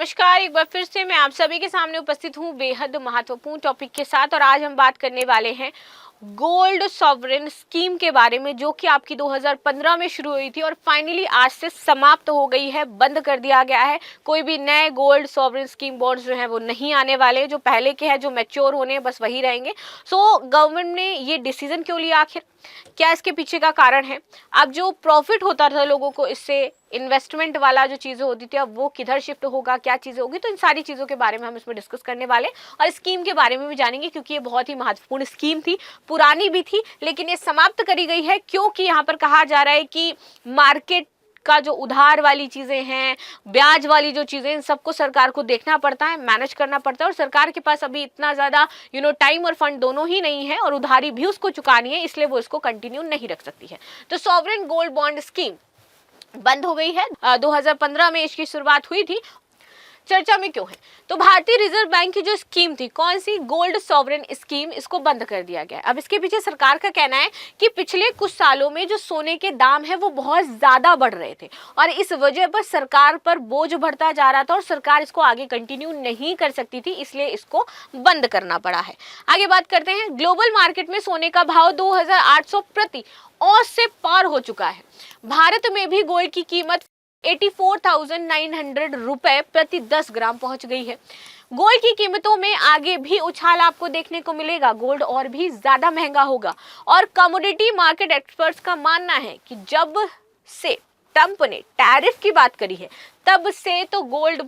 नमस्कार, एक बार फिर से मैं आप सभी के सामने उपस्थित हूँ बेहद महत्वपूर्ण टॉपिक के साथ। और आज हम बात करने वाले हैं गोल्ड सॉवरेन स्कीम के बारे में, जो कि आपकी 2015 में शुरू हुई थी और फाइनली आज से समाप्त हो गई है, बंद कर दिया गया है। कोई भी नए गोल्ड सॉवरेन स्कीम बॉन्ड्स जो हैं वो नहीं आने वाले, जो पहले के हैं जो मैच्योर होने हैं बस वही रहेंगे। सो गवर्नमेंट ने ये डिसीजन क्यों लिया, आखिर क्या इसके पीछे का कारण है? अब जो प्रॉफिट होता था लोगों को इससे, इन्वेस्टमेंट वाला जो चीज़ें होती थी, अब वो किधर शिफ्ट होगा, क्या चीज़ें होगी, तो इन सारी चीज़ों के बारे में हम इसमें डिस्कस करने वाले और स्कीम के बारे में भी जानेंगे, क्योंकि ये बहुत ही महत्वपूर्ण स्कीम थी, पुरानी भी थी लेकिन ये समाप्त करी गई है। क्योंकि यहाँ पर कहा जा रहा है कि मार्केट का जो उधार वाली चीजें हैं, ब्याज वाली जो चीजें, इन सबको सरकार को देखना पड़ता है, मैनेज करना पड़ता है, और सरकार के पास अभी इतना ज्यादा टाइम और फंड दोनों ही नहीं है, और उधारी भी उसको चुकानी है, इसलिए वो इसको कंटिन्यू नहीं रख सकती है। तो सॉवरेन गोल्ड बॉन्ड स्कीम बंद हो गई है। 2015 में इसकी शुरुआत हुई थी। चर्चा में क्यों है? तो भारतीय रिजर्व बैंक की जो स्कीम थी, कौन सी, गोल्ड सॉवरेन स्कीम, इसको बंद कर दिया गया। अब इसके पीछे सरकार का कहना है कि पिछले कुछ सालों में जो सोने के दाम है वो बहुत ज्यादा बढ़ रहे थे और इस वजह पर सरकार पर बोझ बढ़ता जा रहा था और सरकार इसको आगे कंटिन्यू नहीं कर सकती थी, इसलिए इसको बंद करना पड़ा है। आगे बात करते हैं। ग्लोबल मार्केट में सोने का भाव 2800 प्रति औंस से पार हो चुका है। भारत में भी गोल्ड की कीमत 84,900 रुपए प्रति 10 ग्राम पहुंच गई है। गोल्ड की कीमतों में आगे भी उछाल आपको देखने को मिलेगा, गोल्ड और भी ज्यादा महंगा होगा। और कमोडिटी मार्केट एक्सपर्ट्स का मानना है कि जब से ट्रंप ने टैरिफ की बात करी है तब से तो गोल्ड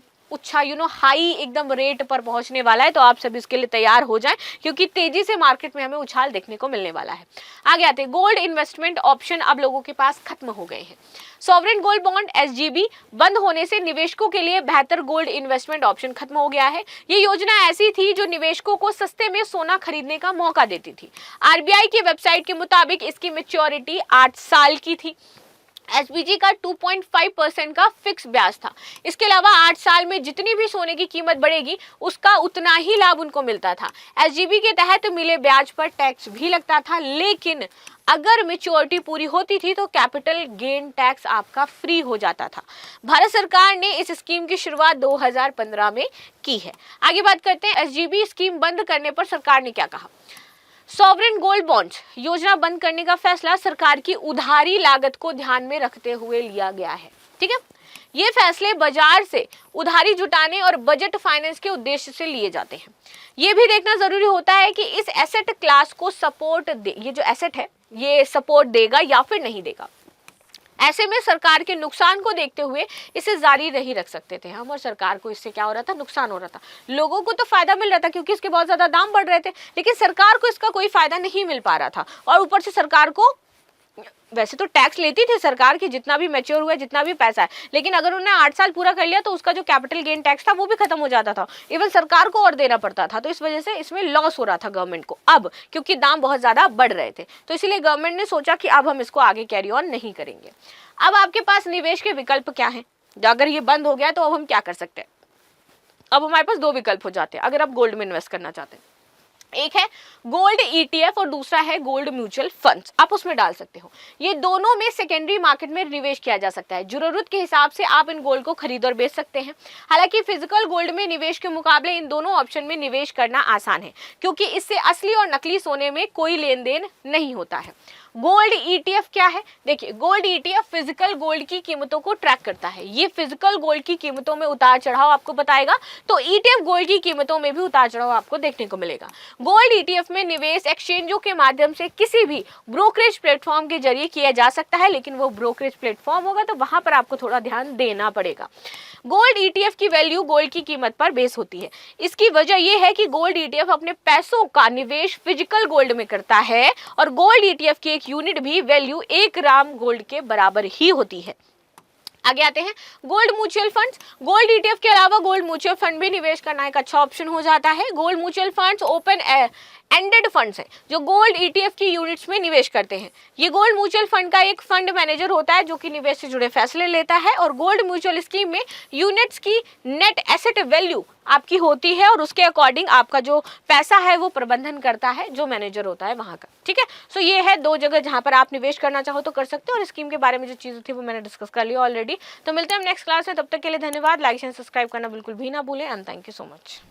हाई एकदम रेट पर पहुंचने वाला है। तो आप सब इसके लिए तैयार हो जाएं, क्योंकि तेजी से मार्केट में हमें उछाल देखने को मिलने वाला है। आगे आते हैं। गोल्ड इन्वेस्टमेंट ऑप्शन अब लोगों के पास खत्म हो गए हैं। सॉवरेन गोल्ड बॉन्ड SGB बंद होने से निवेशकों के लिए बेहतर गोल्ड इन्वेस्टमेंट ऑप्शन खत्म हो गया है। ये योजना ऐसी थी जो निवेशकों को सस्ते में सोना खरीदने का मौका देती थी। RBI की वेबसाइट के मुताबिक इसकी मैच्योरिटी 8 साल की थी। SBG का 2.5% का फिक्स ब्याज था। इसके अलावा 8 साल में जितनी भी सोने की कीमत बढ़ेगी उसका उतना ही लाभ उनको मिलता था। SGB के तहत मिले ब्याज पर टैक्स भी लगता था, लेकिन अगर मैच्योरिटी पूरी होती थी तो कैपिटल गेन टैक्स आपका फ्री हो जाता था। भारत सरकार ने इस स्कीम की शुरुआत 2015 में की है। आगे बात करते हैं। SGB स्कीम बंद करने पर सरकार ने क्या कहा। सॉवरेन गोल्ड बॉन्ड योजना बंद करने का फैसला सरकार की उधारी लागत को ध्यान में रखते हुए लिया गया है। ठीक है, ये फैसले बाजार से उधारी जुटाने और बजट फाइनेंस के उद्देश्य से लिए जाते हैं। ये भी देखना जरूरी होता है कि इस एसेट क्लास को सपोर्ट दे, ये जो एसेट है ये सपोर्ट देगा या फिर नहीं देगा। ऐसे में सरकार के नुकसान को देखते हुए इसे जारी नहीं रख सकते थे हम, और सरकार को इससे क्या हो रहा था, नुकसान हो रहा था। लोगों को तो फायदा मिल रहा था क्योंकि इसके बहुत ज्यादा दाम बढ़ रहे थे, लेकिन सरकार को इसका कोई फायदा नहीं मिल पा रहा था। और ऊपर से सरकार को, वैसे तो टैक्स लेती थी सरकार की जितना भी मैच्योर हुआ, जितना भी पैसा है, लेकिन अगर उन्होंने 8 साल पूरा कर लिया तो उसका जो कैपिटल गेन टैक्स था वो भी खत्म हो जाता था, इवन सरकार को और देना पड़ता था। तो इस वजह से इसमें लॉस हो रहा था गवर्नमेंट को, अब क्योंकि दाम बहुत ज्यादा बढ़ रहे थे। तो इसीलिए गवर्नमेंट ने सोचा कि अब हम इसको आगे कैरी ऑन नहीं करेंगे। अब आपके पास निवेश के विकल्प क्या है? अगर ये बंद हो गया तो अब हम क्या कर सकते हैं? अब हमारे पास 2 विकल्प हो जाते हैं अगर आप गोल्ड में इन्वेस्ट करना चाहते हैं। एक है गोल्ड ETF और दूसरा है गोल्ड म्यूचुअल फंड्स। आप उसमें डाल सकते हो। ये दोनों में सेकेंडरी मार्केट में निवेश किया जा सकता है। जरूरत के हिसाब से आप इन गोल्ड को खरीद और बेच सकते हैं। हालांकि फिजिकल गोल्ड में निवेश के मुकाबले इन दोनों ऑप्शन में निवेश करना आसान है, क्योंकि इससे असली और नकली सोने में कोई लेन देन नहीं होता है। गोल्ड ETF क्या है? देखिए, गोल्ड ETF फिजिकल गोल्ड की कीमतों को ट्रैक करता है। ये फिजिकल गोल्ड की कीमतों में उतार चढ़ाव आपको बताएगा, तो ETF गोल्ड की कीमतों में भी उतार चढ़ाव आपको देखने को मिलेगा। गोल्ड ETF में निवेश एक्सचेंजों के माध्यम से किसी भी ब्रोकरेज प्लेटफॉर्म के जरिए किया जा सकता है, लेकिन वो ब्रोकरेज प्लेटफॉर्म होगा तो वहां पर आपको थोड़ा ध्यान देना पड़ेगा। गोल्ड ETF की वैल्यू गोल्ड की कीमत पर बेस होती है। इसकी वजह यह है कि गोल्ड ETF अपने पैसों का निवेश फिजिकल गोल्ड में करता है और गोल्ड ETF की एक यूनिट भी वैल्यू 1 ग्राम गोल्ड के बराबर ही होती है। आगे आते हैं। Gold mutual funds. Gold ETF के अलावा गोल्ड म्यूचुअल फंड भी निवेश करना एक अच्छा ऑप्शन हो जाता है। Gold mutual funds open ended funds है जो गोल्ड ETF की यूनिट्स में निवेश करते हैं। ये गोल्ड म्यूचुअल फंड का एक फंड मैनेजर होता है जो कि निवेश से जुड़े फैसले लेता है, और गोल्ड म्यूचुअल स्कीम में यूनिट्स की नेट एसेट वैल्यू आपकी होती है और उसके अकॉर्डिंग आपका जो पैसा है वो प्रबंधन करता है जो मैनेजर होता है वहां का। ठीक है, सो ये है 2 जगह जहां पर आप निवेश करना चाहो तो कर सकते हो, और स्कीम के बारे में जो चीजें थी वो मैंने डिस्कस कर लिया ऑलरेडी। तो मिलते हैं हम नेक्स्ट क्लास में, तब तक के लिए धन्यवाद। लाइक एंड सब्सक्राइब करना बिल्कुल भी ना भूलें, and thank you so much.